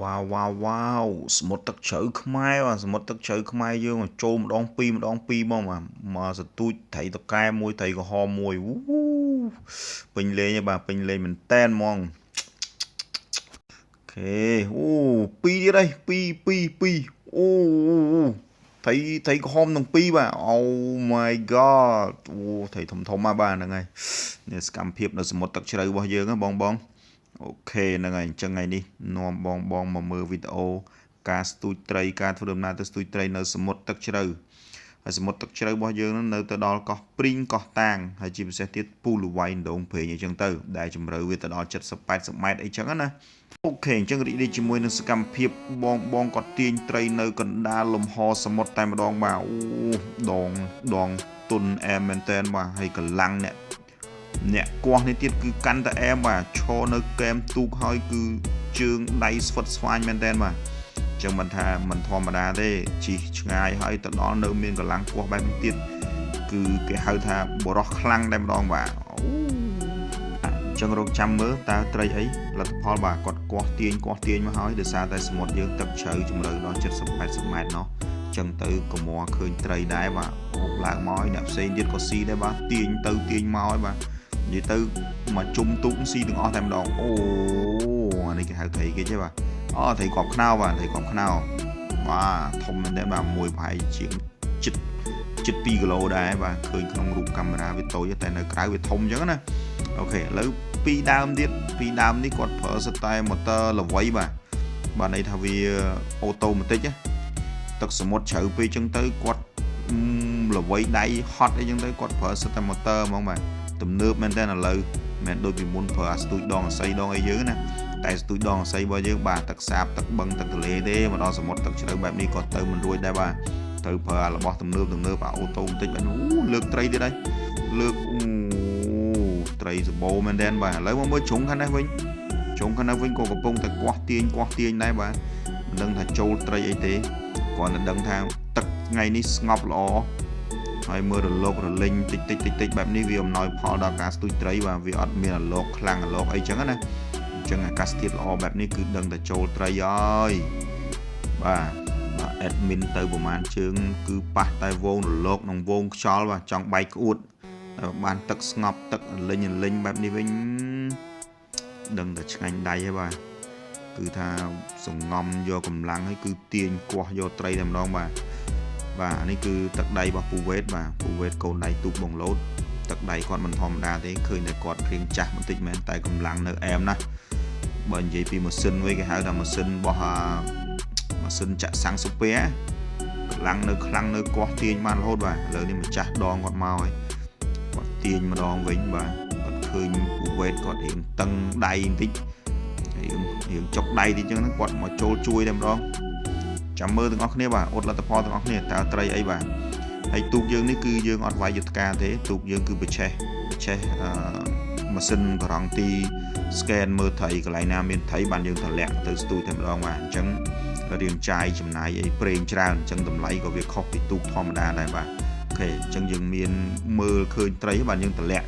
wow สมุดទឹកជ្រៅខ្មែរបាទសមុទ្រទឹកជ្រៅខ្មែរយើងចូលម្ដងពីរមកមកសទូចត្រីតកែមួយត្រីក្រហមមួយពេញលេងហើយបាទពេញលេងមែនតែនហ្មងអូខេពីរទៀតហើយពីរអូត្រីក្រហមទាំងពីរបាទ Oh my god ត្រីធំមកបាទហ្នឹងហើយនេះសកម្មភាពនៅសមុទ្រទឹកជ្រៅរបស់យើងណាបងអូខេហ្នឹងហើយអញ្ចឹងថ្ងៃនេះនាំបងមកមើលវីដេអូការស្ទូចត្រីការធ្វើដំណើរទៅស្ទូចត្រីនៅសមុទ្រទឹកជ្រៅហើយសមុទ្រទឹកជ្រៅរបស់យើងនៅទៅដល់កោះព្រីងកោះតាងហើយជាពិសេសទៀតពូលវៃដងព្រេងអញ្ចឹងទៅដែលជម្រៅវាទៅដល់70-80ម៉ែត្រអីចឹងណាអូខេអញ្ចឹងរីករាយជាមួយនឹងសកម្មភាពបងគាត់ទាញត្រីនៅកណ្ដាលលំហសមុទ្រតែម្ដងបាទដងទុនអែមមែនតែនបាទហើយកម្លាំងអ្នកគោះនេះទៀតគឺកាន់តែអែមបាទឈរនៅកែមទូកហើយគឺជើងដៃស្វិតស្វាញមែនតែនបាទអញ្ចឹងមិនថាមិនធម្មតាទេជិះឆ្ងាយហើយទៅដល់នៅមានកម្លាំងគោះបែបនេះទៀតគឺគេហៅថាបរោះខ្លាំងតែម្ដងបាទអញ្ចឹងរកចាំមើលតើត្រីអីលទ្ធផលបាទគាត់គោះទាញមកហើយដោយសារតែសមុទ្រយើងទឹកជ្រៅជម្រៅដល់70-80ម៉ែត្រណោះអញ្ចឹងទៅកុំឃើញត្រីដែរបាទហូបឡើងមកហើយអ្នកផ្សេងទៀតក៏ស៊ីដែរបាទទាញទៅទាញមកហើយបាទនិយាយទៅមកជុំទូកស៊ីទាំងអស់តែម្ដងអានេះគេហៅត្រីគេទេបាទត្រីកប់ខ្នោបាទត្រីកប់ខ្នោបាទធំមែនទេបាទមួយប្រហែលជាជិត2គីឡូដែរបាទឃើញក្នុងរូបកាមេរ៉ាវាតូចតែនៅក្រៅវាធំអញ្ចឹងណាអូខេឥឡូវពីរដើមនេះគាត់ប្រើសិតតែម៉ូទ័រល្វីបាទន័យថាវាអូតូម៉ាទិកទឹកសមុទ្រជ្រៅពេកអញ្ចឹងទៅគាត់ល្វីដៃហត់អីអញ្ចឹងទៅគាត់ប្រើសិតតែម៉ូទ័រហ្មងបាទទំនើបមែនតើឥឡូវមិនដូចពីមុនប្រើស្ទូចដងអស័យដងអីយើងណាតែស្ទូចដងអស័យរបស់យើងបាទទឹកសាបទឹកបឹងទឹកទន្លេទេមកដល់សមុទ្រទឹកជ្រៅបែបនេះក៏ទៅមិនរួចដែរបាទត្រូវប្រើរបស់ទំនើបអូតូបន្តិចបាទលើកត្រីទៀតហើយលើកត្រីសម្បូរមែនតើបាទឥឡូវមកមើលជ្រុងខាងនេះវិញក៏កំពុងតែគាស់ទាញដែរបាទមិនដឹងថាចូលត្រីអីទេគាត់តែដឹងថាទឹកថ្ងៃនេះស្ងប់ល្អហើយមើលរលករលេងតិចបែបនេះវាអំណោយផលដល់ការស្ទូចត្រីបាទវាអត់មានរលកខ្លាំងរលកអីចឹងណាអញ្ចឹងអាកាសធាតុល្អបែបនេះគឺដឹងតែចូលត្រីហើយបាទអេដមីនទៅប្រហែលជើងគឺប៉ះតែវងរលកនិងវងខ្យល់បាទចង់បែកក្អួតបានទឹកស្ងប់ទឹកលេងបែបនេះវិញដឹងតែឆ្ងាញ់ដៃហើយបាទគឺថាសងំយកកម្លាំងហើយគឺទាញគាស់យកត្រីតែម្ដងបាទនេះគឺទឹកដៃរបស់ពូវេតបាទពូវេតកូនដៃទូកបងឡូតទឹកដៃគាត់មិនធម្មតាទេឃើញតែគាត់ព្រៀងចាស់បន្តិចមែនតែកម្លាំងនៅអែមណាស់បើនិយាយពីម៉ាស៊ីនវិញគេហៅថាម៉ាស៊ីនរបស់ម៉ាស៊ីនចាក់សាំងស៊ូពែកម្លាំងនៅខ្លាំងនៅគាស់ទាញបានរហូតបាទឥឡូវនេះម្ចាស់ដងគាត់មកហើយគាត់ទាញម្ដងវិញបាទគាត់ឃើញពូវេតគាត់រៀងតឹងដៃបន្តិចរៀងចុកដៃតិចចឹងគាត់មកចូលជួយតែម្ដងចាំមើលទាំងអស់គ្នាបាទអត់លទ្ធផលទាំងអស់គ្នាតើត្រីអីបាទហើយទូកយើងនេះគឺយើងអត់វាយយុទ្ធការទេទូកយើងគឺបច្ឆេះម៉ាស៊ីនការ៉ង់ទី scan មើលត្រីកន្លែងណាមានត្រីបានយើងតម្លាក់ទៅស្ទូចតែម្ដងបាទអញ្ចឹងរៀងចាយចំណាយអីប្រេងច្រើនអញ្ចឹងតម្លៃក៏វាខុសពីទូកធម្មតាដែរបាទអូខេអញ្ចឹងយើងមានមើលឃើញត្រីបាទយើងតម្លាក់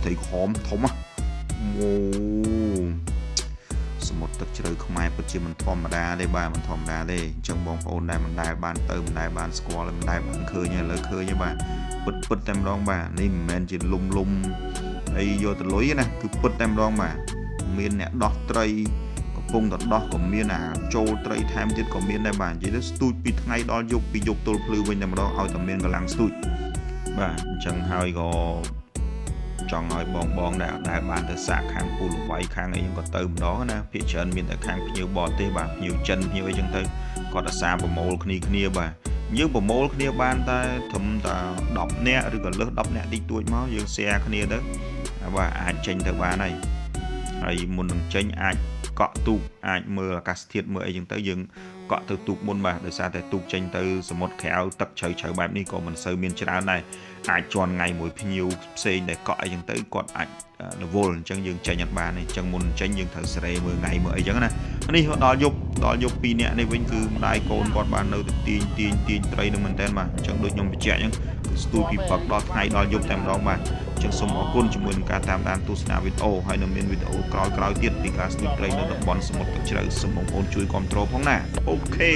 ត្រីក្រហមធំសមុទ្រទឹកជ្រៅខ្មែរពិតជាមិនធម្មតាទេបាទមិនធម្មតាទេអញ្ចឹងបងប្អូនដែលមិនដែលបានទៅមិនដែលបានស្គាល់មិនដែលបានឃើញឥឡូវឃើញហើយបាទពិតតែម្ដងបាទនេះមិនមែនជាលំអីយកទៅលុយណាគឺពិតតែម្ដងបាទមានអ្នកដោះត្រីកំពុងតែដោះក៏មានចូលត្រីថែមទៀតក៏មានដែរបាទនិយាយទៅស្ទូចពីថ្ងៃដល់យប់ពីយប់ទល់ភ្លឺវិញតែម្ដងឲ្យតែមានកម្លាំងស្ទូចបាទអញ្ចឹងហើយក៏ចង់ឲ្យបងដែលបានទៅសាកខាងពូលវៃខាងអីក៏ទៅម្ដងណាភាគច្រើនមានតែខាងភ្ញៀវបរទេសបាទភ្ញៀវចិនភ្ញៀវអីចឹងទៅគាត់អាសាប្រមូលគ្នាបាទយើងប្រមូលគ្នាបានតែត្រឹមតែ10នាក់ឬក៏លើស10នាក់តិចតួចមកយើង share គ្នាទៅបាទអាចចេញទៅបានហើយមុននឹងចេញអាចកក់ទូកអាចមើលអាកាសធាតុមើលអីចឹងទៅយើងកក់ទៅទូកមុនបាទដោយសារតែទូកចេញទៅសមុទ្រក្រៅទឹកជ្រៅបែបនេះក៏មិនសូវមានច្រើនដែរអាចជន់ថ្ងៃមួយភ្ញៀវផ្សេងដែលកក់អីចឹងទៅគាត់អាចរវល់អញ្ចឹងយើងចេញអត់បានទេអញ្ចឹងមុនចេញយើងត្រូវសេរីមើលថ្ងៃមើលអីចឹងណានេះដល់យប់2នាក់នេះវិញគឺម្ដាយកូនគាត់បាននៅទៅទាញត្រីនឹងមែនតើបាទអញ្ចឹងដូចខ្ញុំបញ្ជាក់អញ្ចឹងស្ទូចពីព្រឹកដល់ថ្ងៃដល់យប់តែម្ដងបាទ ចឹងសូមអរគុណជាមួយនឹងការតាមដានទស្សនាវីដេអូហើយនៅមានវីដេអូក្រោយៗទៀតពីការស្ទូចត្រីនៅតំបន់សមុទ្រទឹកជ្រៅសូមបងប្អូនជួយគាំទ្រផងណាអូខេ